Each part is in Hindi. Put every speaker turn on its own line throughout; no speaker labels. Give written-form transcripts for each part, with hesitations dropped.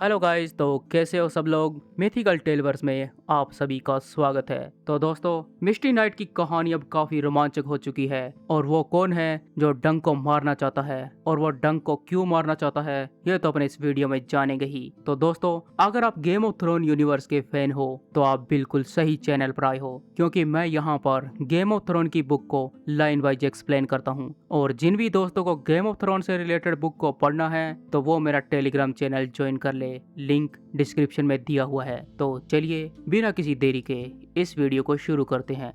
हेलो गाइस, तो कैसे हो सब लोग। मिथिकल टेलवर्स में आप सभी का स्वागत है। तो दोस्तों, मिस्टी नाइट की कहानी अब काफी रोमांचक हो चुकी है और वो कौन है जो डंक को मारना चाहता है और वो डंक को क्यों मारना चाहता है ये तो अपने इस वीडियो में जानेंगे ही। तो दोस्तों, अगर आप गेम ऑफ थ्रोन यूनिवर्स के फैन हो तो आप बिल्कुल सही चैनल पर आए हो, क्योंकि मैं यहाँ पर गेम ऑफ थ्रोन की बुक को लाइन वाइज एक्सप्लेन करता हूँ। और जिन भी दोस्तों को गेम ऑफ थ्रोन से रिलेटेड बुक को पढ़ना है तो वो मेरा टेलीग्राम चैनल ज्वाइन कर ले, लिंक डिस्क्रिप्शन में दिया हुआ है। तो चलिए बिना किसी देरी के इस वीडियो को शुरू करते हैं।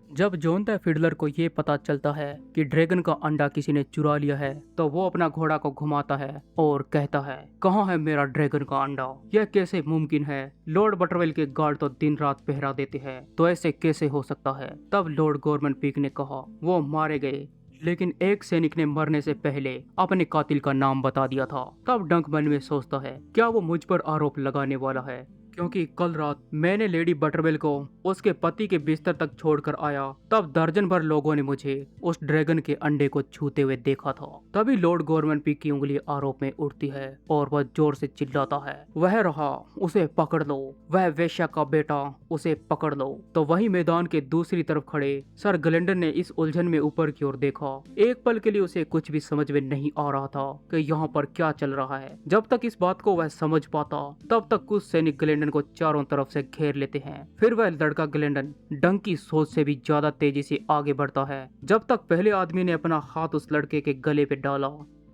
जब जॉन द फिडलर को ये पता चलता है कि ड्रैगन का अंडा किसी ने चुरा लिया है तो वो अपना घोड़ा को घुमाता है और कहता है, कहाँ है मेरा ड्रैगन का अंडा, यह कैसे मुमकिन है। लॉर्ड बटरवेल के गार्ड तो दिन रात पहरा देते हैं, तो ऐसे कैसे हो सकता है। तब लॉर्ड गॉर्मन पीक ने कहा, वो मारे गए, लेकिन एक सैनिक ने मरने से पहले अपने कातिल का नाम बता दिया था। तब डंक मन में सोचता है, क्या वो मुझ पर आरोप लगाने वाला है, क्योंकि कल रात मैंने लेडी बटरवेल को उसके पति के बिस्तर तक छोड़कर आया, तब दर्जन भर लोगों ने मुझे उस ड्रैगन के अंडे को छूते हुए देखा था। तभी लॉर्ड गवर्नमेंट पी की उंगली आरोप में उठती है और वह जोर से चिल्लाता है, वह रहा, उसे पकड़ लो, वह वेश्या का बेटा, उसे पकड़ लो। तो वही मैदान के दूसरी तरफ खड़े सर ग्लेंडन ने इस उलझन में ऊपर की ओर देखा। एक पल के लिए उसे कुछ भी समझ में नहीं आ रहा था कि यहाँ पर क्या चल रहा है। जब तक इस बात को वह समझ पाता तब तक कुछ सैनिक ग्लेंडन को चारों तरफ से घेर लेते हैं। फिर वह लड़का ग्लेंडन डंक की सोच से भी ज्यादा तेजी से आगे बढ़ता है। जब तक पहले आदमी ने अपना हाथ उस लड़के के गले पे डाला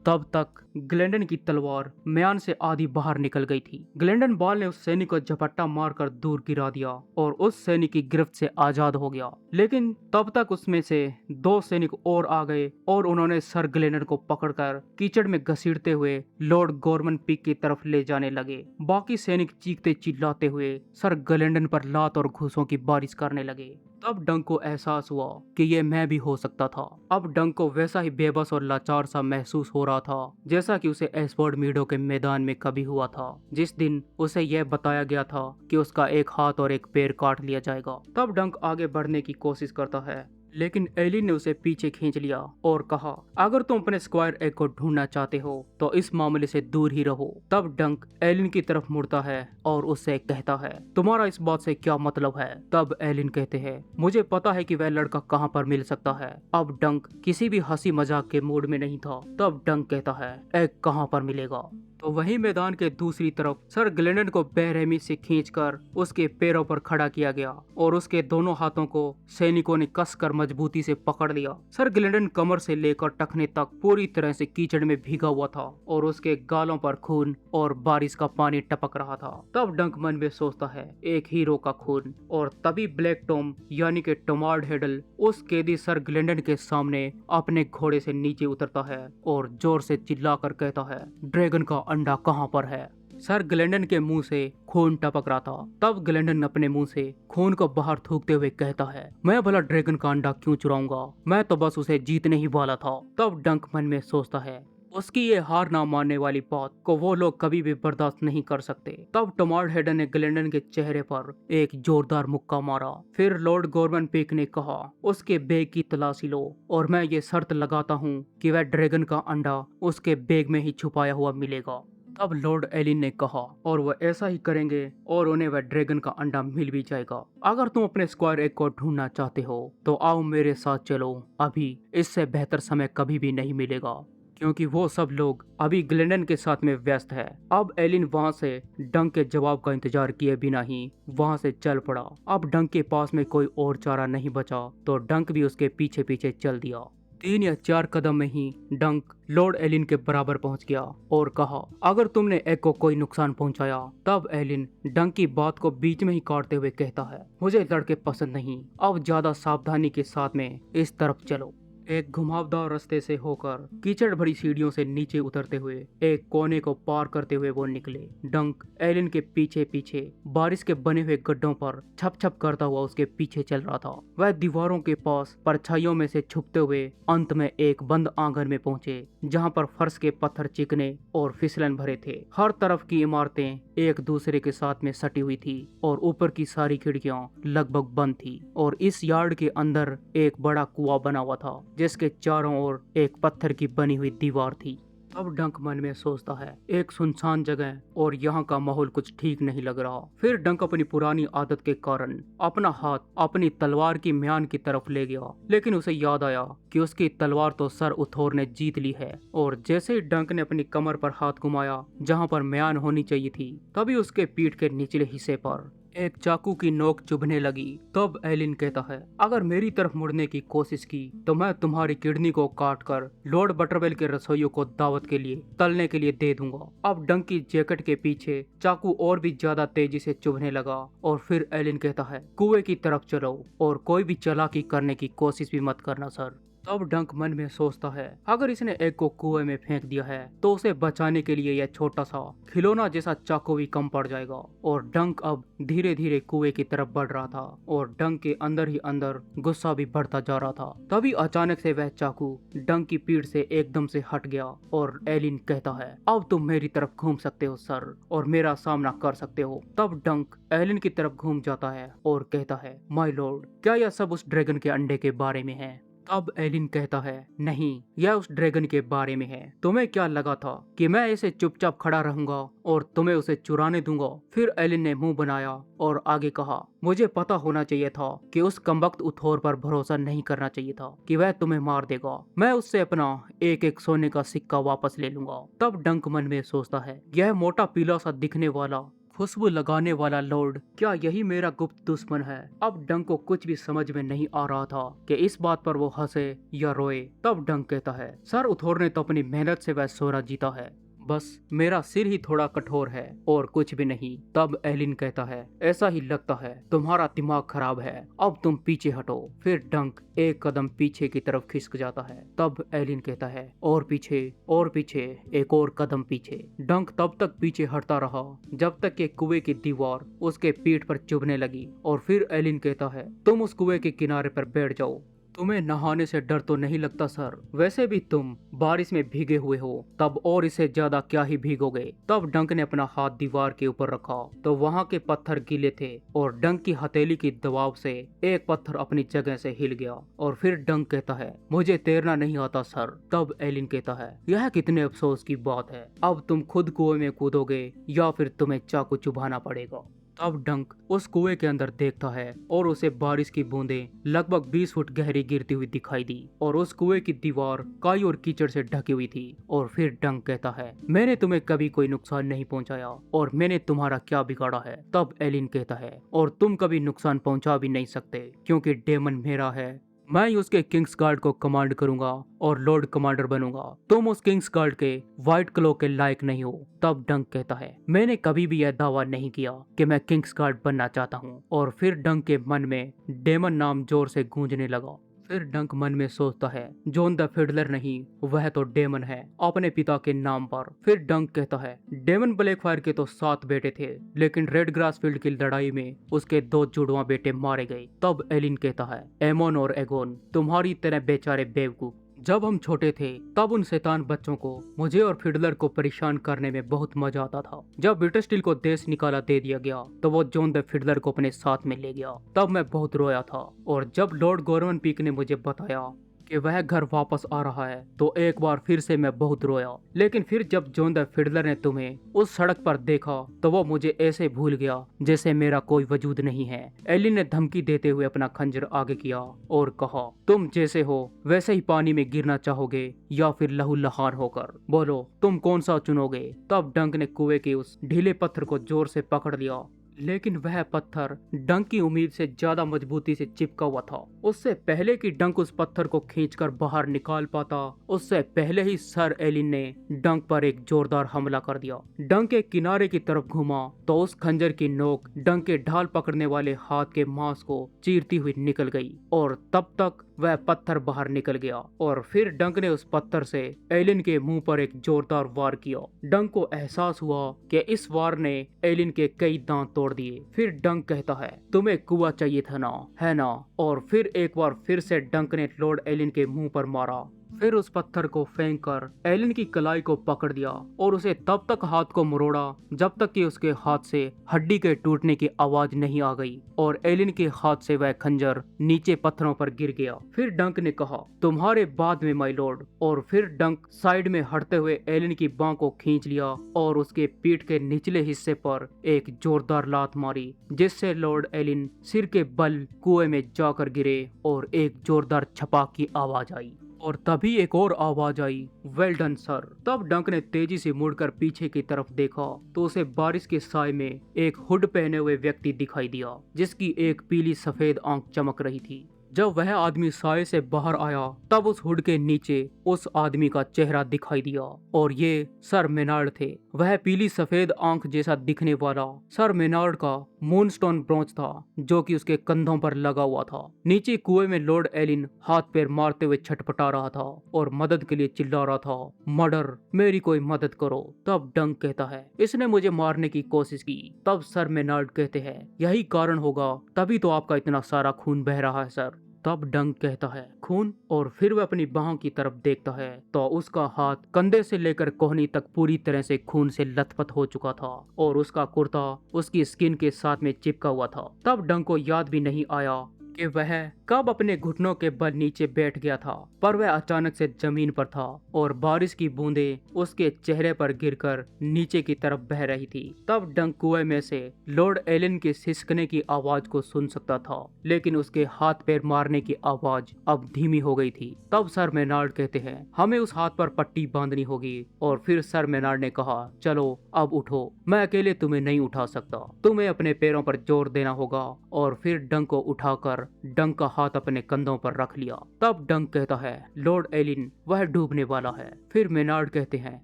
तब तक ग्लेंडन की तलवार म्यान से आधी बाहर निकल गई थी। ग्लेंडन बॉल ने उस सैनिक को झपट्टा मारकर दूर गिरा दिया और उस सैनिक की गिरफ्त से आजाद हो गया। लेकिन तब तक उसमें से दो सैनिक और आ गए और उन्होंने सर ग्लेंडन को पकड़कर कीचड़ में घसीटते हुए लॉर्ड गवर्नमेंट पीक की तरफ ले जाने लगे। बाकी सैनिक चीखते चिल्लाते हुए सर ग्लेंडन पर लात और घूंसों की बारिश करने लगे। तब डंक को एहसास हुआ कि ये मैं भी हो सकता था। अब डंक को वैसा ही बेबस और लाचार सा महसूस हो रहा था जैसा कि उसे एस्फोर्ड मीडो के मैदान में कभी हुआ था, जिस दिन उसे यह बताया गया था कि उसका एक हाथ और एक पैर काट लिया जाएगा। तब डंक आगे बढ़ने की कोशिश करता है, लेकिन एलिन ने उसे पीछे खींच लिया और कहा, अगर तुम अपने स्क्वायर एग को ढूंढना चाहते हो तो इस मामले से दूर ही रहो। तब डंक एलिन की तरफ मुड़ता है और उससे कहता है, तुम्हारा इस बात से क्या मतलब है। तब एलिन कहते हैं, मुझे पता है कि वह लड़का कहाँ पर मिल सकता है। अब डंक किसी भी हंसी मजाक के मूड में नहीं था। तब डंक कहता है, एग कहाँ पर मिलेगा। तो वही मैदान के दूसरी तरफ सर ग्लेंडन को बेरहमी से खींचकर उसके पैरों पर खड़ा किया गया और उसके दोनों हाथों को सैनिकों ने कसकर मजबूती से पकड़ लिया। सर ग्लेंडन कमर से लेकर टखने तक पूरी तरह से कीचड़ में भीगा हुआ था और उसके गालों पर खून और बारिश का पानी टपक रहा था। तब डंक मन में सोचता है, एक हीरो का खून। और तभी ब्लैक टॉम यानी कि टोमार्ड हेडल उस कैदी सर ग्लेंडन के सामने अपने घोड़े से नीचे उतरता है और जोर से चिल्लाकर कहता है, ड्रैगन का अंडा कहाँ पर है। सर ग्लेंडन के मुंह से खून टपक रहा था। तब ग्लेंडन अपने मुंह से खून को बाहर थूकते हुए कहता है, मैं भला ड्रैगन का अंडा क्यों चुराऊंगा, मैं तो बस उसे जीतने ही वाला था। तब डंक मन में सोचता है, उसकी ये हार ना मानने वाली बात को वो लोग कभी भी बर्दाश्त नहीं कर सकते। तब टोमार्ड हेडन ने ग्लेंडन के चेहरे पर एक जोरदार मुक्का मारा। फिर लॉर्ड गवर्नमेंट पीक ने कहा, उसके बैग की तलाशी लो और मैं ये शर्त लगाता हूँ कि वह ड्रैगन का अंडा उसके बैग में ही छुपाया हुआ मिलेगा। तब लॉर्ड एलिन ने कहा, और वह ऐसा ही करेंगे और उन्हें वह ड्रैगन का अंडा मिल भी जाएगा। अगर तुम अपने स्क्वायर एग को ढूंढना चाहते हो तो आओ मेरे साथ चलो, अभी इससे बेहतर समय कभी भी नहीं मिलेगा, क्योंकि वो सब लोग अभी ग्लेंडन के साथ में व्यस्त है। अब एलिन वहां से डंक के जवाब का इंतजार किए बिना ही वहां से चल पड़ा। अब डंक के पास में कोई और चारा नहीं बचा तो डंक भी उसके पीछे पीछे चल दिया। 3 या 4 कदम में ही डंक लॉर्ड एलिन के बराबर पहुंच गया और कहा, अगर तुमने एग को कोई नुकसान पहुंचाया। तब एलिन डंक की बात को बीच में ही काटते हुए कहता है, मुझे लड़के पसंद नहीं, अब ज्यादा सावधानी के साथ में इस तरफ चलो। एक घुमावदार रास्ते से होकर कीचड़ भरी सीढ़ियों से नीचे उतरते हुए एक कोने को पार करते हुए वो निकले। डंक एलिन के पीछे पीछे बारिश के बने हुए गड्ढों पर छप छप करता हुआ उसके पीछे चल रहा था। वह दीवारों के पास परछाइयों में से छुपते हुए अंत में एक बंद आंगन में पहुंचे, जहां पर फर्श के पत्थर चिकने और फिसलन भरे थे। हर तरफ की इमारतें एक दूसरे के साथ में सटी हुई थी और ऊपर की सारी खिड़कियां लगभग बंद थी और इस यार्ड के अंदर एक बड़ा कुआं बना हुआ था। जिसके चारों ओर एक पत्थर की बनी हुई दीवार थी। अब डंक मन में सोचता है, एक सुनसान जगह और यहाँ का माहौल कुछ ठीक नहीं लग रहा। फिर डंक अपनी पुरानी आदत के कारण अपना हाथ अपनी तलवार की म्यान की तरफ ले गया, लेकिन उसे याद आया कि उसकी तलवार तो सर उथोर ने जीत ली है। और जैसे ही डंक ने अपनी कमर पर हाथ घुमाया जहाँ पर म्यान होनी चाहिए थी, तभी उसके पीठ के निचले हिस्से पर एक चाकू की नोक चुभने लगी। तब एलिन कहता है, अगर मेरी तरफ मुड़ने की कोशिश की तो मैं तुम्हारी किडनी को काट कर लॉर्ड बटरवेल के रसोइयों को दावत के लिए तलने के लिए दे दूंगा। अब डंक की जैकेट के पीछे चाकू और भी ज्यादा तेजी से चुभने लगा और फिर एलिन कहता है, कुएं की तरफ चलो और कोई भी चालाकी करने की कोशिश भी मत करना सर। तब डंक मन में सोचता है, अगर इसने एग को कुएं में फेंक दिया है तो उसे बचाने के लिए यह छोटा सा खिलौना जैसा चाकू भी कम पड़ जाएगा। और डंक अब धीरे धीरे कुएं की तरफ बढ़ रहा था और डंक के अंदर ही अंदर गुस्सा भी बढ़ता जा रहा था। तभी अचानक से वह चाकू डंक की पीठ से एकदम से हट गया और एलिन कहता है, अब तुम मेरी तरफ घूम सकते हो सर और मेरा सामना कर सकते हो। तब डंक एलिन की तरफ घूम जाता है और कहता है, माय लॉर्ड, क्या यह सब उस ड्रैगन के अंडे के बारे में है? तब एलिन कहता है, नहीं, यह उस ड्रैगन के बारे में है। तुम्हें क्या लगा था कि मैं ऐसे चुपचाप खड़ा रहूंगा और तुम्हें उसे चुराने दूंगा? फिर एलिन ने मुंह बनाया और आगे कहा, मुझे पता होना चाहिए था कि उस कमबख्त उथोर पर भरोसा नहीं करना चाहिए था कि वह तुम्हें मार देगा। मैं उससे अपना एक एक सोने का सिक्का वापस ले लूंगा। तब डंक मन में सोचता है, यह मोटा पीला सा दिखने वाला खुशबू लगाने वाला लॉर्ड, क्या यही मेरा गुप्त दुश्मन है? अब डंक को कुछ भी समझ में नहीं आ रहा था कि इस बात पर वो हंसे या रोए। तब डंक कहता है, सर उथोर ने तो अपनी मेहनत से वह सोना जीता है, बस मेरा सिर ही थोड़ा कठोर है और कुछ भी नहीं। तब एलिन कहता है, ऐसा ही लगता है, तुम्हारा दिमाग खराब है, अब तुम पीछे हटो। फिर डंक एक कदम पीछे की तरफ खिसक जाता है। तब एलिन कहता है, और पीछे, एक और कदम पीछे। डंक तब तक पीछे हटता रहा जब तक कि कुएं की दीवार उसके पीठ पर चुभने लगी। और फिर एलिन कहता है, तुम उस कुएं के किनारे पर बैठ जाओ। तुम्हें नहाने से डर तो नहीं लगता सर? वैसे भी तुम बारिश में भीगे हुए हो, तब और इससे ज्यादा क्या ही भीगोगे। तब डंक ने अपना हाथ दीवार के ऊपर रखा तो वहाँ के पत्थर गीले थे और डंक की हथेली की दबाव से एक पत्थर अपनी जगह से हिल गया। और फिर डंक कहता है, मुझे तैरना नहीं आता सर। तब एलिन कहता है, यह कितने अफसोस की बात है, अब तुम खुद कुएं में कूदोगे या फिर तुम्हें चाकू चुभाना पड़ेगा। तब डंक उस कुएं के अंदर देखता है और उसे बारिश की बूंदें लगभग 20 फुट गहरी गिरती हुई दिखाई दी और उस कुएं की दीवार काई और कीचड़ से ढकी हुई थी। और फिर डंक कहता है, मैंने तुम्हें कभी कोई नुकसान नहीं पहुंचाया और मैंने तुम्हारा क्या बिगाड़ा है? तब एलिन कहता है, और तुम कभी नुकसान पहुंचा भी नहीं सकते क्योंकि डेमन मेरा है। मैं ही उसके किंग्स गार्ड को कमांड करूंगा और लॉर्ड कमांडर बनूंगा। तुम उस किंग्स गार्ड के व्हाइट क्लो के लायक नहीं हो। तब डंक कहता है, मैंने कभी भी यह दावा नहीं किया कि मैं किंग्स गार्ड बनना चाहता हूँ। और फिर डंक के मन में डेमन नाम जोर से गूंजने लगा। फिर डंक मन में सोचता है, जॉन द फिडलर नहीं, वह तो डेमन है, अपने पिता के नाम पर। फिर डंक कहता है, डेमन ब्लैकफायर के तो 7 बेटे थे, लेकिन रेड ग्रास फील्ड की लड़ाई में उसके 2 जुड़वा बेटे मारे गए। तब एलिन कहता है, एमोन और एगोन तुम्हारी तरह बेचारे बेवकूफ। जब हम छोटे थे तब उन शैतान बच्चों को, मुझे और फिडलर को परेशान करने में बहुत मजा आता था। जब ब्रिटिश स्टील को देश निकाला दे दिया गया तो वो जॉन द फिडलर को अपने साथ में ले गया। तब मैं बहुत रोया था और जब लॉर्ड गॉर्डन पीक ने मुझे बताया कि वह घर वापस आ रहा है तो एक बार फिर से मैं बहुत रोया। लेकिन फिर जब जॉन द फिडलर ने तुम्हें उस सड़क पर देखा तो वो मुझे ऐसे भूल गया जैसे मेरा कोई वजूद नहीं है। एलिन ने धमकी देते हुए अपना खंजर आगे किया और कहा, तुम जैसे हो वैसे ही पानी में गिरना चाहोगे या फिर लहूलुहान होकर? बोलो तुम कौन सा चुनोगे? तब डंक ने कुएं के उस ढीले पत्थर को जोर से पकड़ लिया, लेकिन वह पत्थर डंक की उम्मीद से ज्यादा मजबूती से चिपका हुआ था। उससे पहले कि डंक उस पत्थर को खींचकर बाहर निकाल पाता, उससे पहले ही सर एलिन ने डंक पर एक जोरदार हमला कर दिया। डंक के किनारे की तरफ घुमा तो उस खंजर की नोक डंक के ढाल पकड़ने वाले हाथ के मांस को चीरती हुई निकल गई और तब तक वह पत्थर बाहर निकल गया। और फिर डंक ने उस पत्थर से एलिन के मुंह पर एक जोरदार वार किया। डंक को एहसास हुआ कि इस वार ने एलिन के कई दांत तोड़ दिए। फिर डंक कहता है, तुम्हें कुआं चाहिए था ना, है ना? और फिर एक बार फिर से डंक ने लॉर्ड एलिन के मुंह पर मारा। फिर उस पत्थर को फेंक कर एलिन की कलाई को पकड़ दिया और उसे तब तक हाथ को मरोड़ा जब तक कि उसके हाथ से हड्डी के टूटने की आवाज नहीं आ गई और एलिन के हाथ से वह खंजर नीचे पत्थरों पर गिर गया। फिर डंक ने कहा, तुम्हारे बाद में माय लॉर्ड। और फिर डंक साइड में हटते हुए एलिन की बांह को खींच लिया और उसके पीठ के निचले हिस्से पर एक जोरदार लात मारी, जिससे लॉर्ड एलिन सिर के बल कुएं में जाकर गिरे और एक जोरदार छपाक की आवाज आई। और तभी एक और आवाज आई, वेल डन सर। तब डंक ने तेजी से मुड़कर पीछे की तरफ देखा तो उसे बारिश के साय में एक हुड पहने हुए व्यक्ति दिखाई दिया, जिसकी एक पीली सफेद आंख चमक रही थी। जब वह आदमी साय से बाहर आया तब उस हुड के नीचे उस आदमी का चेहरा दिखाई दिया और ये सर मेनार्ड थे। वह पीली सफेद आंख जैसा दिखने वाला सर मेनार्ड का मूनस्टोन ब्रोंच था, जो कि उसके कंधों पर लगा हुआ था। नीचे कुएं में लॉर्ड एलिन हाथ पैर मारते हुए छटपटा रहा था और मदद के लिए चिल्ला रहा था, मर्डर, मेरी कोई मदद करो। तब डंक कहता है, इसने मुझे मारने की कोशिश की। तब सर मेनार्ड कहते हैं, यही कारण होगा, तभी तो आपका इतना सारा खून बह रहा है सर। तब डंक कहता है, खून? और फिर वह अपनी बाहों की तरफ देखता है तो उसका हाथ कंधे से लेकर कोहनी तक पूरी तरह से खून से लथपथ हो चुका था और उसका कुर्ता उसकी स्किन के साथ में चिपका हुआ था। तब डंक को याद भी नहीं आया कि वह कब अपने घुटनों के बल नीचे बैठ गया था, पर वह अचानक से जमीन पर था और बारिश की बूंदें उसके चेहरे पर गिरकर नीचे की तरफ बह रही थी। तब डंक कुएं में से लॉर्ड एलिन के सिसकने की आवाज को सुन सकता था, लेकिन उसके हाथ पैर मारने की आवाज अब धीमी हो गई थी। तब सर मेनार्ड कहते हैं, हमें उस हाथ पर पट्टी बांधनी होगी। और फिर सर मेनार्ड ने कहा, चलो अब उठो, मैं अकेले तुम्हें नहीं उठा सकता, तुम्हें अपने पैरों पर जोर देना होगा। और फिर डंक को उठाकर डंक का हाथ अपने कंधों पर रख लिया। तब डंक कहता है, लॉर्ड एलिन वह डूबने वाला है। फिर मेनार्ड कहते हैं,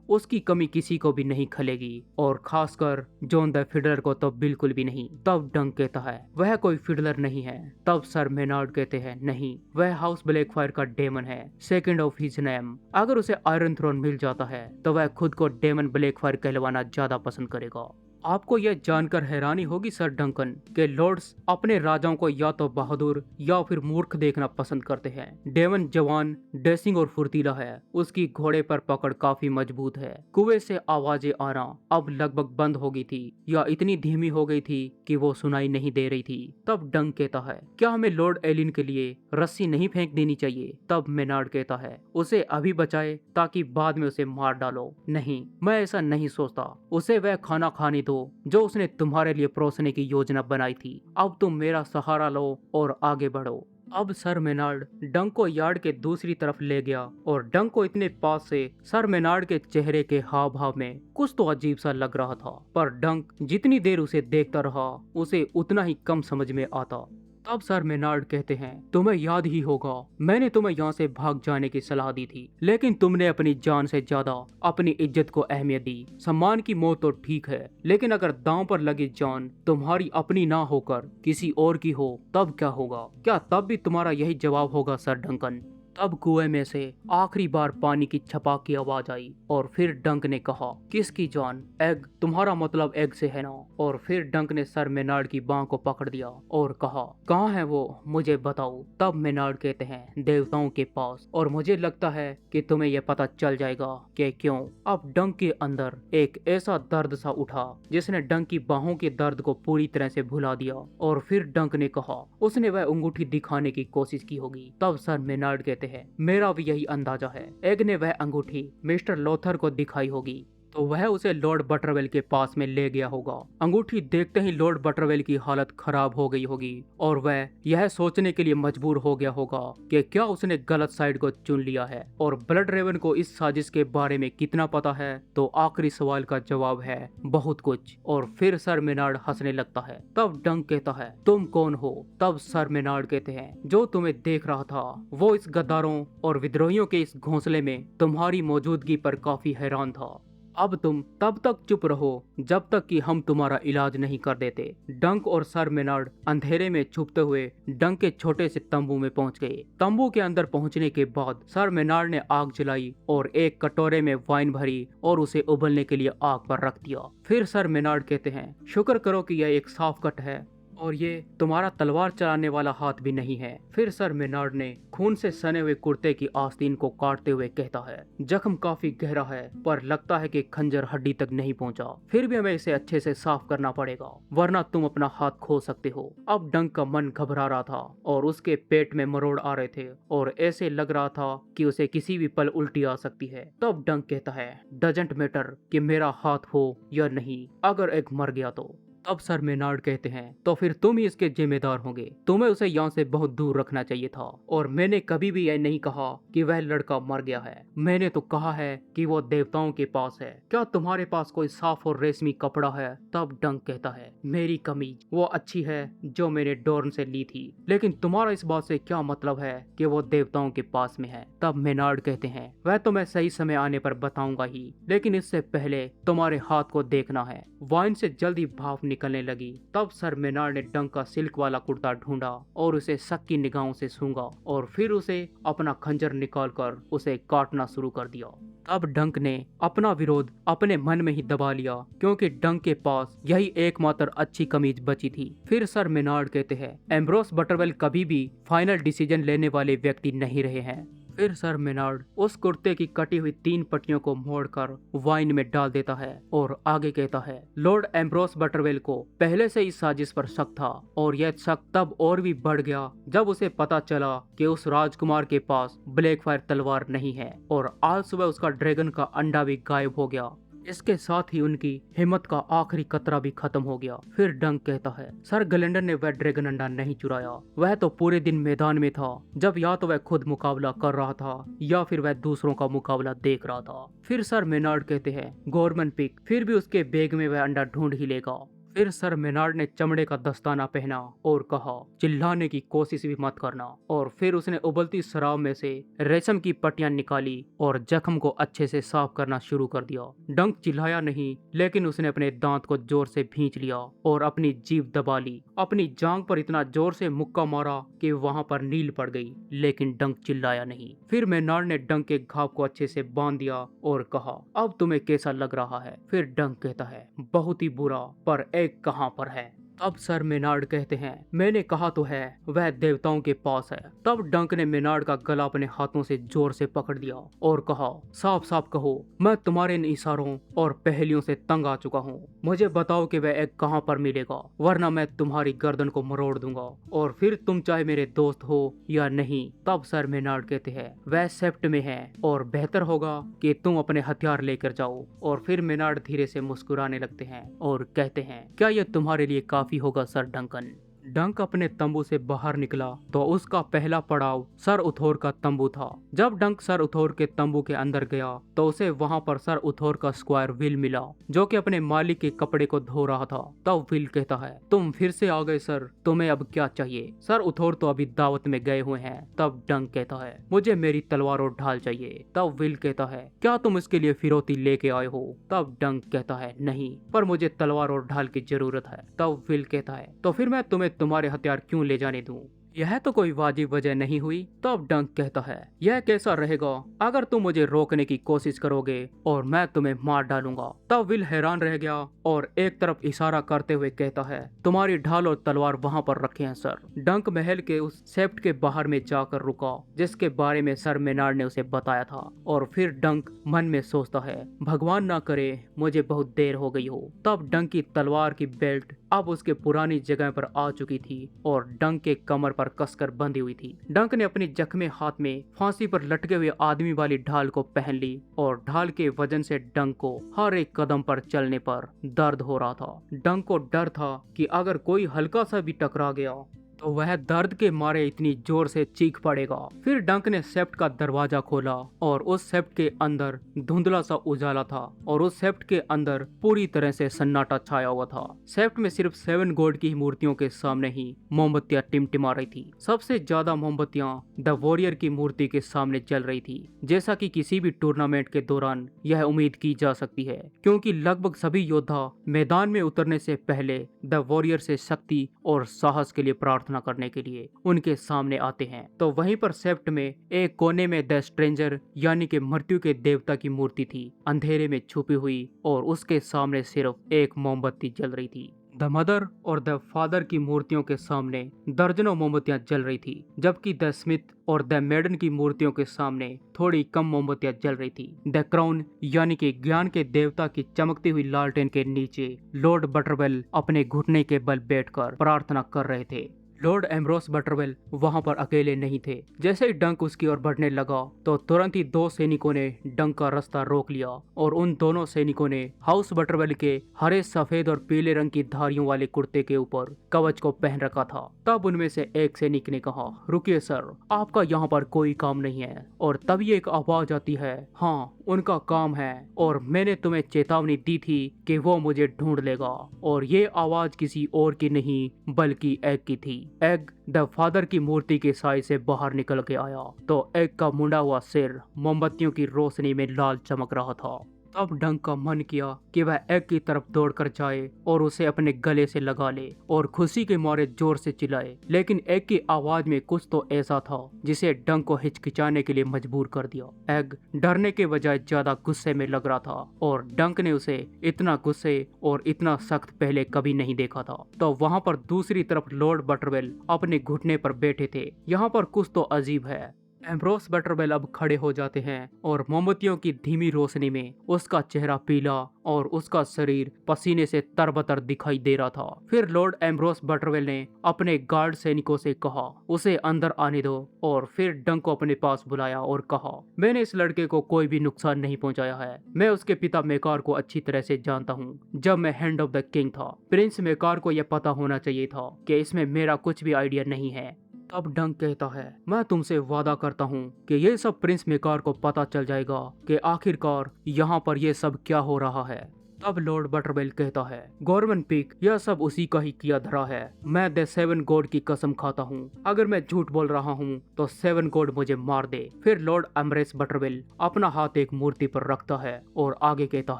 उसकी कमी किसी को भी नहीं खलेगी और खासकर जॉन द फिडलर को तो बिल्कुल भी नहीं। तब डंक कहता है, वह कोई फिडलर नहीं है। तब सर मेनार्ड कहते हैं, नहीं, वह हाउस ब्लैकफायर का डेमन है, सेकंड ऑफ हिज नेम। अगर उसे आयरन थ्रोन मिल जाता है तो वह खुद को डेमन ब्लैकफायर कहलवाना ज्यादा पसंद करेगा। आपको यह जानकर हैरानी होगी सर डंकन के लॉर्ड्स अपने राजाओं को या तो बहादुर या फिर मूर्ख देखना पसंद करते हैं। डेमन जवान, डेसिंग और फुर्तीला है, उसकी घोड़े पर पकड़ काफी मजबूत है। कुएं से आवाजें आना अब लगभग बंद हो गई थी या इतनी धीमी हो गई थी कि वो सुनाई नहीं दे रही थी। तब डंक कहता है, क्या हमें लॉर्ड एलिन के लिए रस्सी नहीं फेंक देनी चाहिए? तब मेनार्ड कहता है, उसे अभी बचाए ताकि बाद में उसे मार डालो। नहीं, मैं ऐसा नहीं सोचता। उसे वह खाना खाने जो उसने तुम्हारे लिए परोसने की योजना बनाई थी। अब तुम मेरा सहारा लो और आगे बढ़ो। अब सर मेनार्ड डंक को यार्ड के दूसरी तरफ ले गया और डंक को इतने पास से सर मेनार्ड के चेहरे के हाव भाव में कुछ तो अजीब सा लग रहा था, पर डंक जितनी देर उसे देखता रहा उसे उतना ही कम समझ में आता। तब सर मेनार्ड कहते हैं, तुम्हें याद ही होगा, मैंने तुम्हें यहाँ से भाग जाने की सलाह दी थी, लेकिन तुमने अपनी जान से ज्यादा अपनी इज्जत को अहमियत दी। सम्मान की मौत तो ठीक है, लेकिन अगर दांव पर लगी जान तुम्हारी अपनी ना होकर किसी और की हो तब क्या होगा? क्या तब भी तुम्हारा यही जवाब होगा सर डंकन? तब कुएं में से आखिरी बार पानी की छपाक की आवाज आई और फिर डंक ने कहा, किसकी जान? एग, तुम्हारा मतलब एग से है ना? और फिर डंक ने सर मेनार्ड की बांह को पकड़ दिया और कहा, कहाँ है वो, मुझे बताओ। तब मेनार्ड कहते हैं, देवताओं के पास, और मुझे लगता है कि तुम्हें यह पता चल जाएगा कि क्यों। अब डंक के अंदर एक ऐसा दर्द सा उठा जिसने डंक की बाहों के दर्द को पूरी तरह से भुला दिया। और फिर डंक ने कहा, उसने वह अंगूठी दिखाने की कोशिश की होगी। तब सर मेनार्ड कहते हैं, मेरा भी यही अंदाजा है, एग ने वह अंगूठी मिस्टर लोथर को दिखाई होगी तो वह उसे लॉर्ड बटरवेल के पास में ले गया होगा। अंगूठी देखते ही लॉर्ड बटरवेल की हालत खराब हो गई होगी और वह यह सोचने के लिए मजबूर हो गया होगा कि क्या उसने गलत साइड को चुन लिया है और ब्लड रेवन को इस साजिश के बारे में कितना पता है। तो आखिरी सवाल का जवाब है, बहुत कुछ। और फिर सर मेनार्ड हंसने लगता है। तब डंक कहता है, तुम कौन हो? तब सर मेनार्ड कहते हैं, जो तुम्हें देख रहा था वो इस गद्दारों और विद्रोहियों के इस घोंसले में तुम्हारी मौजूदगी पर काफी हैरान था। अब तुम तब तक चुप रहो जब तक कि हम तुम्हारा इलाज नहीं कर देते। डंक और सर मेनार्ड अंधेरे में छुपते हुए डंक के छोटे से तंबू में पहुंच गए। तंबू के अंदर पहुंचने के बाद सर मेनार्ड ने आग जलाई और एक कटोरे में वाइन भरी और उसे उबलने के लिए आग पर रख दिया। फिर सर मेनार्ड कहते हैं, शुक्र करो कि यह एक साफ कट है और ये तुम्हारा तलवार चलाने वाला हाथ भी नहीं है। फिर सर मेनार्ड ने खून से सने हुए कुर्ते की आस्तीन को काटते हुए कहता है, जख्म काफी गहरा है पर लगता है कि खंजर हड्डी तक नहीं पहुंचा। फिर भी हमें इसे अच्छे से साफ करना पड़ेगा वरना तुम अपना हाथ खो सकते हो। अब डंक का मन घबरा रहा था और उसके पेट में मरोड़ आ रहे थे और ऐसे लग रहा था कि उसे किसी भी पल उल्टी आ सकती है। तब डंक कहता है, डजंट मैटर कि मेरा हाथ हो या नहीं, अगर एक मर गया तो। तब सर मेनार्ड कहते हैं, तो फिर तुम ही इसके जिम्मेदार होंगे। तुम्हें उसे यहाँ से बहुत दूर रखना चाहिए था और मैंने कभी भी यह नहीं कहा कि वह लड़का मर गया है। मैंने तो कहा है कि वो देवताओं के पास है। क्या तुम्हारे पास कोई साफ और रेशमी कपड़ा है? तब डंक कहता है, मेरी कमीज वो अच्छी है जो मैंने डॉर्न से ली थी, लेकिन तुम्हारा इस बात से क्या मतलब है कि वो देवताओं के पास में है? तब मेनार्ड कहते हैं, वह तो मैं सही समय आने पर बताऊंगा ही, लेकिन इससे पहले तुम्हारे हाथ को देखना है। वाइन से जल्दी भाप निकलने लगी। तब सर मेनार्ड ने डंक का सिल्क वाला कुर्ता ढूंढा और उसे शक की निगाहों से सूंघा और फिर उसे अपना खंजर निकालकर उसे काटना शुरू कर दिया। तब डंक ने अपना विरोध अपने मन में ही दबा लिया क्योंकि डंक के पास यही एकमात्र अच्छी कमीज बची थी। फिर सर मेनार्ड कहते हैं, एम्ब्रोस बटरवेल कभी भी फाइनल डिसीजन लेने वाले व्यक्ति नहीं रहे हैं। फिर सर मेनार्ड उस कुर्ते की कटी हुई 3 पट्टियों को मोड़कर वाइन में डाल देता है और आगे कहता है, लॉर्ड एम्ब्रोस बटरवेल को पहले से ही साजिश पर शक था और यह शक तब और भी बढ़ गया जब उसे पता चला कि उस राजकुमार के पास ब्लैक फायर तलवार नहीं है और आज सुबह उसका ड्रैगन का अंडा भी गायब हो गया। इसके साथ ही उनकी हिम्मत का आखिरी कतरा भी खत्म हो गया। फिर डंक कहता है, सर गलेंडर ने वह ड्रैगन अंडा नहीं चुराया। वह तो पूरे दिन मैदान में था, जब या तो वह खुद मुकाबला कर रहा था या फिर वह दूसरों का मुकाबला देख रहा था। फिर सर मेनार्ड कहते हैं, गवर्नमेंट पिक फिर भी उसके बैग में वह अंडा ढूंढ ही लेगा। फिर सर मेनार्ड ने चमड़े का दस्ताना पहना और कहा, चिल्लाने की कोशिश भी मत करना। और फिर उसने उबलती शराब में से रेशम की पट्टियां निकाली और जख्म को अच्छे से साफ करना शुरू कर दिया। डंक चिल्लाया नहीं, लेकिन उसने अपने दांत को जोर से भींच लिया और अपनी जीभ दबा ली। अपनी जांघ पर इतना जोर से मुक्का मारा कि वहां पर नील पड़ गई, लेकिन डंक चिल्लाया नहीं। फिर मेनार्ड ने डंक के घाव को अच्छे से बांध दिया और कहा, अब तुम्हें कैसा लग रहा है? फिर डंक कहता है, बहुत ही बुरा, पर एक कहां पर है? तब सर मेनार्ड कहते हैं, मैंने कहा तो है वह देवताओं के पास है। तब डंक ने मेनार्ड का गला अपने हाथों से जोर से पकड़ लिया और कहा, साफ साफ कहो, मैं तुम्हारे इन इशारों और पहेलियों से तंग आ चुका हूँ। मुझे बताओ कि वह एक कहां पर मिलेगा, वरना मैं तुम्हारी गर्दन को मरोड़ दूंगा और फिर तुम चाहे मेरे दोस्त हो या नहीं। तब सर मेनार्ड कहते हैं, वह सेप्ट में है और बेहतर होगा कि तुम अपने हथियार लेकर जाओ। और फिर मेनार्ड धीरे से मुस्कुराने लगते हैं और कहते हैं, क्या यह तुम्हारे लिए काफी होगा सर डंकन? डंक अपने तंबू से बाहर निकला तो उसका पहला पड़ाव सर उथोर का तंबू था। जब डंक सर उथोर के तंबू के अंदर गया तो उसे वहां पर सर उथोर का स्क्वायर विल मिला, जो कि अपने मालिक के कपड़े को धो रहा था। तब विल कहता है, तुम फिर से आ गए सर, तुम्हें अब क्या चाहिए? सर उथोर तो अभी दावत में गए हुए हैं। तब डंक कहता है, मुझे मेरी तलवार और ढाल चाहिए। तब विल कहता है, क्या तुम इसके लिए फिरौती लेके आए हो? तब डंक कहता है, नहीं, पर मुझे तलवार और ढाल की जरूरत है। तब विल कहता है, तो फिर मैं तुम्हें तुम्हारे हथियार क्यों ले जाने दूं? यह तो कोई वाजिब वजह नहीं हुई। तब डंक कहता है, यह कैसा रहेगा अगर तुम मुझे रोकने की कोशिश करोगे और मैं तुम्हें मार डालूंगा। तब विल हैरान रह गया और एक तरफ इशारा करते हुए कहता है, तुम्हारी ढाल और तलवार वहां पर रखे हैं सर। डंक महल के उस सेप्ट के बाहर में जाकर रुका जिसके बारे में सर मेनार्ड ने उसे बताया था। और फिर डंक मन में सोचता है, भगवान ना करे मुझे बहुत देर हो गई हो। तब डंक की तलवार की बेल्ट अब उसके पुरानी जगह पर आ चुकी थी और डंक के कमर पर कसकर बंधी हुई थी। डंक ने अपने जख्मे हाथ में फांसी पर लटके हुए आदमी वाली ढाल को पहन ली और ढाल के वजन से डंक को हर एक कदम पर चलने पर दर्द हो रहा था। डंक को डर था कि अगर कोई हल्का सा भी टकरा गया तो वह दर्द के मारे इतनी जोर से चीख पड़ेगा। फिर डंक ने सेप्ट का दरवाजा खोला और उस सेप्ट के अंदर धुंधला सा उजाला था और उस सेप्ट के अंदर पूरी तरह से सन्नाटा छाया हुआ था। सेप्ट में सिर्फ 7 गॉड की मूर्तियों के सामने ही मोमबत्तियां टिमटिमा रही थी। सबसे ज्यादा मोमबत्तियां द वॉरियर की मूर्ति के सामने जल रही थी, जैसा कि किसी भी टूर्नामेंट के दौरान यह उम्मीद की जा सकती है, क्योंकि लगभग सभी योद्धा मैदान में उतरने से पहले द वॉरियर से शक्ति और साहस के लिए प्रार्थना करने के लिए उनके सामने आते हैं। तो वहीं पर सेप्ट में एक कोने में द स्ट्रेंजर यानी कि मृत्यु के देवता की मूर्ति थी, अंधेरे में छुपी हुई, और उसके सामने सिर्फ एक मोमबत्ती जल रही थी। द मदर और द फादर की मूर्तियों के सामने दर्जनों मोमबत्तियां जल रही थी, जबकि द स्मिथ और द मेडन की मूर्तियों के सामने थोड़ी कम मोमबत्तियां जल रही थी। द क्राउन यानी कि ज्ञान के देवता की चमकती हुई लालटेन के नीचे लॉर्ड बटरवेल अपने घुटने के बल बैठकर प्रार्थना कर रहे थे। लॉर्ड एम्ब्रोस बटरवेल वहां पर अकेले नहीं थे। जैसे ही डंक उसकी ओर बढ़ने लगा तो तुरंत ही दो सैनिकों ने डंक का रास्ता रोक लिया और उन दोनों सैनिकों ने हाउस बटरवेल के हरे, सफेद और पीले रंग की धारियों वाले कुर्ते के ऊपर कवच को पहन रखा था। तब उनमें से एक सैनिक ने कहा, रुकिए सर, आपका यहाँ पर कोई काम नहीं है। और तभी एक आवाज आती है, हाँ उनका काम है और मैंने तुम्हें चेतावनी दी थी कि वो मुझे ढूंढ लेगा। और ये आवाज किसी और की नहीं बल्कि एग की थी। एग द फादर की मूर्ति के साय से बाहर निकल के आया तो एग का मुंडा हुआ सिर मोमबत्तियों की रोशनी में लाल चमक रहा था। तब डंक का मन किया कि वह एग की तरफ दौड़कर जाए और उसे अपने गले से लगा ले और खुशी के मारे जोर से चिल्लाए, लेकिन एग की आवाज में कुछ तो ऐसा था जिसे डंक को हिचकिचाने के लिए मजबूर कर दिया। एग डरने के बजाय ज्यादा गुस्से में लग रहा था और डंक ने उसे इतना गुस्से और इतना सख्त पहले कभी नहीं देखा था। तो वहाँ पर दूसरी तरफ लॉर्ड बटरवेल अपने घुटने पर बैठे थे। यहाँ पर कुछ तो अजीब है। एम्ब्रोस बटरवेल अब खड़े हो जाते हैं और मोमबत्तियों की धीमी रोशनी में उसका चेहरा पीला और उसका शरीर पसीने से तरबतर दिखाई दे रहा था। फिर लॉर्ड एम्ब्रोस बटरवेल ने अपने गार्ड सैनिकों से कहा, उसे अंदर आने दो। और फिर डंक को अपने पास बुलाया और कहा, मैंने इस लड़के को कोई भी नुकसान नहीं पहुंचाया है। मैं उसके पिता मेकार को अच्छी तरह से जानता हूँ। जब मैं हैंड ऑफ द किंग था, प्रिंस मेकार को यह पता होना चाहिए था कि इसमें मेरा कुछ भी आइडिया नहीं है। तब डंक कहता है, मैं तुमसे वादा करता हूँ कि ये सब प्रिंस मेकार को पता चल जाएगा कि आखिरकार यहाँ पर ये सब क्या हो रहा है। तब लॉर्ड बटरवेल कहता है, गवर्नमेंट पीक, यह सब उसी का ही किया धरा है। मैं द सेवन गॉड की कसम खाता हूँ, अगर मैं झूठ बोल रहा हूँ तो सेवन गॉड मुझे मार दे। फिर लॉर्ड एम्ब्रेस बटरवेल अपना हाथ एक मूर्ति पर रखता है और आगे कहता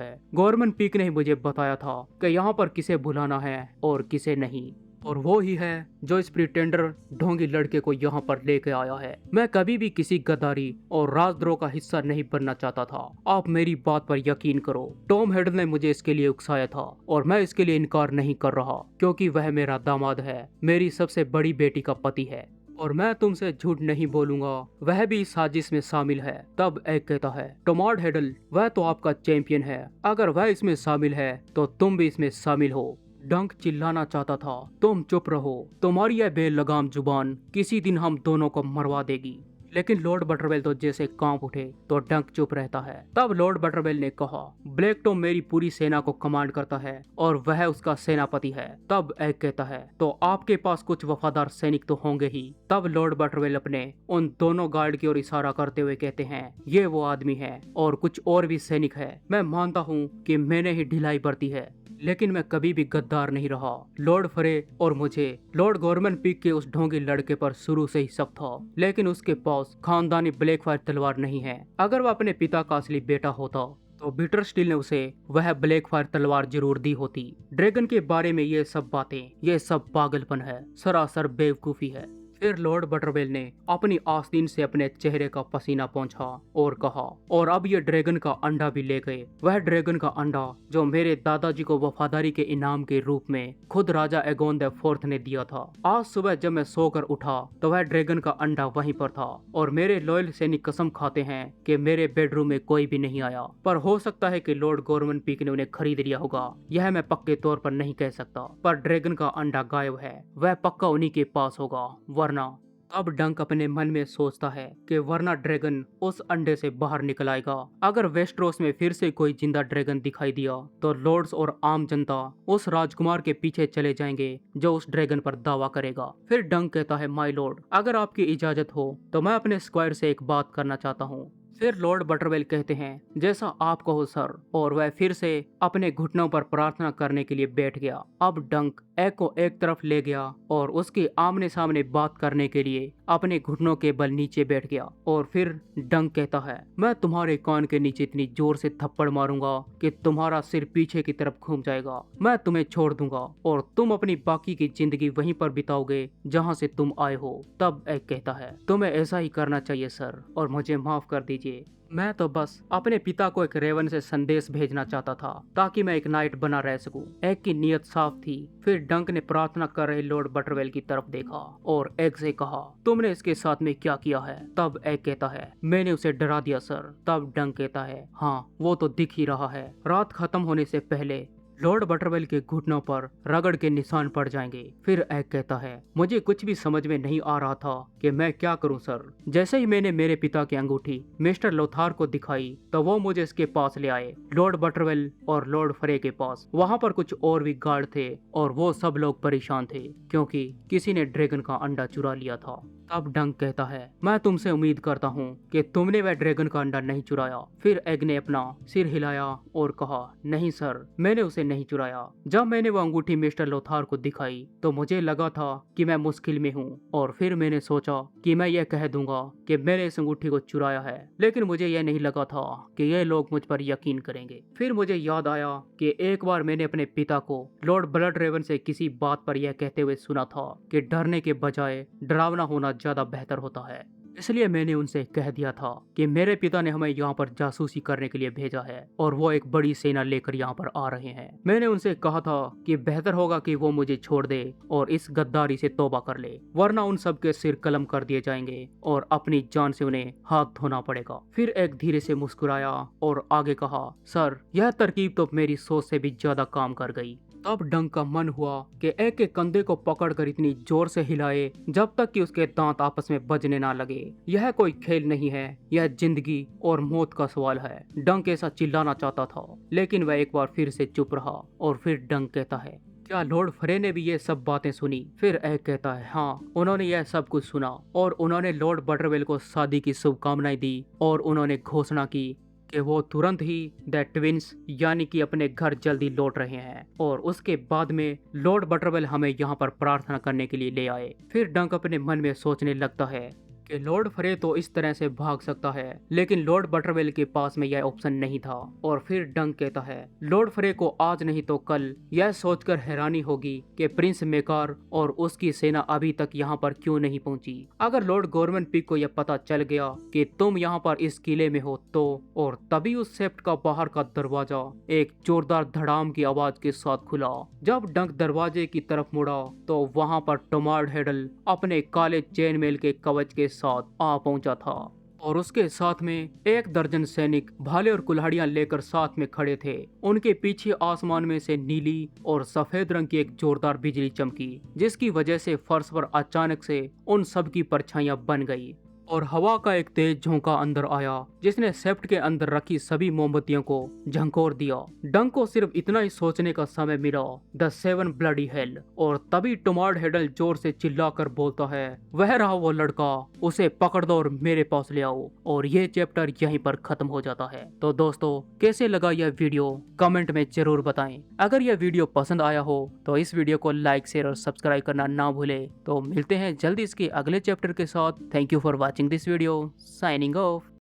है, गवर्नमेंट पीक ने मुझे बताया था कि यहाँ पर किसे बुलाना है और किसे नहीं, और वो ही है जो इस प्रिटेंडर ढोंगी लड़के को यहाँ पर लेके आया है। मैं कभी भी किसी गद्दारी और राजद्रोह का हिस्सा नहीं बनना चाहता था। आप मेरी बात पर यकीन करो। टॉम हेडल ने मुझे इसके लिए उकसाया था और मैं इसके लिए इनकार नहीं कर रहा, क्योंकि वह मेरा दामाद है, मेरी सबसे बड़ी बेटी का पति है और मैं तुमसे झूठ नहीं बोलूंगा, वह भी इस साजिश में शामिल है। तब एक कहता है, टोमार्ड हेडल, वह तो आपका चैंपियन है, अगर वह इसमें शामिल है तो तुम भी इसमें शामिल हो। डंक चिल्लाना चाहता था, तुम चुप रहो, तुम्हारी यह बेलगाम जुबान किसी दिन हम दोनों को मरवा देगी। लेकिन लॉर्ड बटरवेल तो जैसे कांप उठे तो डंक चुप रहता है। तब लॉर्ड बटरवेल ने कहा, ब्लैक टॉम मेरी पूरी सेना को कमांड करता है और वह उसका सेनापति है। तब एक कहता है, तो आपके पास कुछ वफादार सैनिक तो होंगे ही। तब लॉर्ड बटरवेल अपने उन दोनों गार्ड की ओर इशारा करते हुए कहते हैं, ये वो आदमी है और कुछ और भी सैनिक है। मैं मानता हूँ कि मैंने ही ढिलाई बरती है, लेकिन मैं कभी भी गद्दार नहीं रहा। लॉर्ड फरे और मुझे लॉर्ड गवर्नमेंट पीक के उस ढोंगी लड़के पर शुरू से ही शक था, लेकिन उसके पास खानदानी ब्लैकफायर तलवार नहीं है। अगर वह अपने पिता का असली बेटा होता तो बीटर स्टील ने उसे वह ब्लैकफायर तलवार जरूर दी होती। ड्रैगन के बारे में ये सब बातें, ये सब पागलपन है, सरासर बेवकूफी है। फिर लॉर्ड बटरवेल ने अपनी आस्तीन से अपने चेहरे का पसीना पोंछा और कहा, और अब ये ड्रैगन का अंडा भी ले गए। वह ड्रैगन का अंडा जो मेरे दादाजी को वफादारी के इनाम के रूप में खुद राजा एगोन द फोर्थ ने दिया था। आज सुबह जब मैं सोकर उठा तो वह ड्रैगन का अंडा वहीं पर था और मेरे लॉयल सैनिक कसम खाते हैं कि मेरे बेडरूम में कोई भी नहीं आया। पर हो सकता है कि लॉर्ड गवर्नमेंट पीक ने उन्हें खरीद लिया होगा, यह मैं पक्के तौर पर नहीं कह सकता। पर ड्रैगन का अंडा गायब है, वह पक्का उन्हीं के पास होगा, वरना। अब डंक अपने मन में सोचता है कि वरना ड्रैगन उस अंडे से बाहर निकल आएगा। अगर वेस्टरोस में फिर से कोई जिंदा ड्रैगन दिखाई दिया तो लॉर्ड्स और आम जनता उस राजकुमार के पीछे चले जाएंगे जो उस ड्रैगन पर दावा करेगा। फिर डंक कहता है, माय लॉर्ड, अगर आपकी इजाजत हो तो मैं अपने स्क्वायर से एक बात करना चाहता हूँ। फिर लॉर्ड बटरवेल कहते हैं, जैसा आप कहो सर, और वह फिर से अपने घुटनों पर प्रार्थना करने के लिए बैठ गया। अब डंक एक को एक तरफ ले गया और उसके आमने सामने बात करने के लिए अपने घुटनों के बल नीचे बैठ गया। और फिर डंक कहता है, मैं तुम्हारे कान के नीचे इतनी जोर से थप्पड़ मारूंगा कि तुम्हारा सिर पीछे की तरफ घूम जाएगा। मैं तुम्हें छोड़ दूंगा और तुम अपनी बाकी की जिंदगी वहीं पर बिताओगे जहां से तुम आए हो। तब एक कहता है, तुम्हें ऐसा ही करना चाहिए सर, और मुझे माफ कर दीजिए, मैं तो बस अपने पिता को एक रेवन से संदेश भेजना चाहता था ताकि मैं एक नाइट बना रह सकूं। एग की नीयत साफ थी। फिर डंक ने प्रार्थना कर रहे लॉर्ड बटरवेल की तरफ देखा और एग से कहा, तुमने इसके साथ में क्या किया है? तब एग कहता है, मैंने उसे डरा दिया सर। तब डंक कहता है, हाँ वो तो दिख ही रहा है। रात खत्म होने से पहले लॉर्ड बटरवेल के घुटनों पर रगड़ के निशान पड़ जाएंगे। फिर एग कहता है, मुझे कुछ भी समझ में नहीं आ रहा था कि मैं क्या करूं सर। जैसे ही मैंने मेरे पिता की अंगूठी मिस्टर लोथार को दिखाई तो वो मुझे इसके पास ले आए, लॉर्ड बटरवेल और लॉर्ड फ्रे के पास। वहाँ पर कुछ और भी गार्ड थे और वो सब लोग परेशान थे क्योंकि किसी ने ड्रैगन का अंडा चुरा लिया था। तब डंक कहता है, मैं तुमसे उम्मीद करता हूँ कि तुमने वह ड्रैगन का अंडा नहीं चुराया। फिर एग ने अपना सिर हिलाया और कहा, नहीं सर, मैंने उसे नहीं चुराया। जब मैंने वो अंगूठी मिस्टर लोथार को दिखाई तो मुझे लगा था कि मैं मुश्किल में हूँ और फिर मैंने सोचा कि मैं यह कह दूंगा कि मैंने इस अंगूठी को चुराया है, लेकिन मुझे यह नहीं लगा था कि ये लोग मुझ पर यकीन करेंगे। फिर मुझे याद आया कि एक बार मैंने अपने पिता को लॉर्ड ब्लड रेवन से किसी बात पर यह कहते हुए सुना था कि डरने के बजाय डरावना होना ज्यादा बेहतर होता है। इसलिए मैंने उनसे कह दिया था कि मेरे पिता ने हमें यहाँ पर जासूसी करने के लिए भेजा है और वो एक बड़ी सेना लेकर यहाँ पर आ रहे हैं। मैंने उनसे कहा था कि बेहतर होगा कि वो मुझे छोड़ दे और इस गद्दारी से तौबा कर ले, वरना उन सब के सिर कलम कर दिए जाएंगे और अपनी जान से उन्हें हाथ धोना पड़ेगा। फिर एक धीरे से मुस्कुराया और आगे कहा, सर यह तरकीब तो मेरी सोच से भी ज्यादा काम कर गई। तब डंक का मन हुआ कि एग के कंधे को पकड़कर इतनी जोर से हिलाए जब तक कि उसके दांत आपस में बजने ना लगे। यह कोई खेल नहीं है, यह जिंदगी और मौत का सवाल है। डंक ऐसा चिल्लाना चाहता था लेकिन वह एक बार फिर से चुप रहा और फिर डंक कहता है, क्या लॉर्ड फ्रे ने भी ये सब बातें सुनी? फिर एग कहता है, हाँ उन्होंने यह सब कुछ सुना और उन्होंने लॉर्ड बटरवेल को शादी की शुभकामनाएं दी और उन्होंने घोषणा की कि वो तुरंत ही द ट्विंस यानी कि अपने घर जल्दी लौट रहे हैं और उसके बाद में लॉर्ड बटरवेल हमें यहाँ पर प्रार्थना करने के लिए ले आए। फिर डंक अपने मन में सोचने लगता है कि लॉर्ड फ्रे तो इस तरह से भाग सकता है लेकिन लॉर्ड बटरवेल के पास में यह ऑप्शन नहीं था। और फिर डंक कहता है, लॉर्ड फ्रे को आज नहीं तो कल यह सोचकर हैरानी होगी कि प्रिंस मेकार और उसकी सेना अभी तक यहाँ पर क्यों नहीं पहुंची। अगर लॉर्ड गवर्नमेंट पिक को यह पता चल गया कि तुम यहाँ पर इस किले में हो तो। और तभी उस सेप्ट का बाहर का दरवाजा एक जोरदार धड़ाम की आवाज के साथ खुला। जब डंक दरवाजे की तरफ मुड़ा तो वहाँ पर टोमार्ड हेडल अपने काले चेन मेल के कवच के साथ आ पहुंचा था और उसके साथ में 1 दर्जन सैनिक भाले और कुल्हाड़ियां लेकर साथ में खड़े थे। उनके पीछे आसमान में से नीली और सफेद रंग की एक जोरदार बिजली चमकी जिसकी वजह से फर्श पर अचानक से उन सब की परछाइयां बन गई और हवा का एक तेज झोंका अंदर आया जिसने सेप्ट के अंदर रखी सभी मोमबत्तियों को झंकोर दिया। डंक को सिर्फ इतना ही सोचने का समय मिला, द 7 ब्लडी हेल। और तभी टोमार्ड हेडल जोर से चिल्लाकर बोलता है, वह रहा वो लड़का, उसे पकड़ दो और मेरे पास ले आओ। और ये चैप्टर यहीं पर खत्म हो जाता है। तो दोस्तों कैसे लगा यह वीडियो कमेंट में जरूर बताएं। अगर यह वीडियो पसंद आया हो तो इस वीडियो को लाइक शेयर और सब्सक्राइब करना ना भूले। तो मिलते हैं जल्दी इसके अगले चैप्टर के साथ। Thank you for watching this video. Signing off.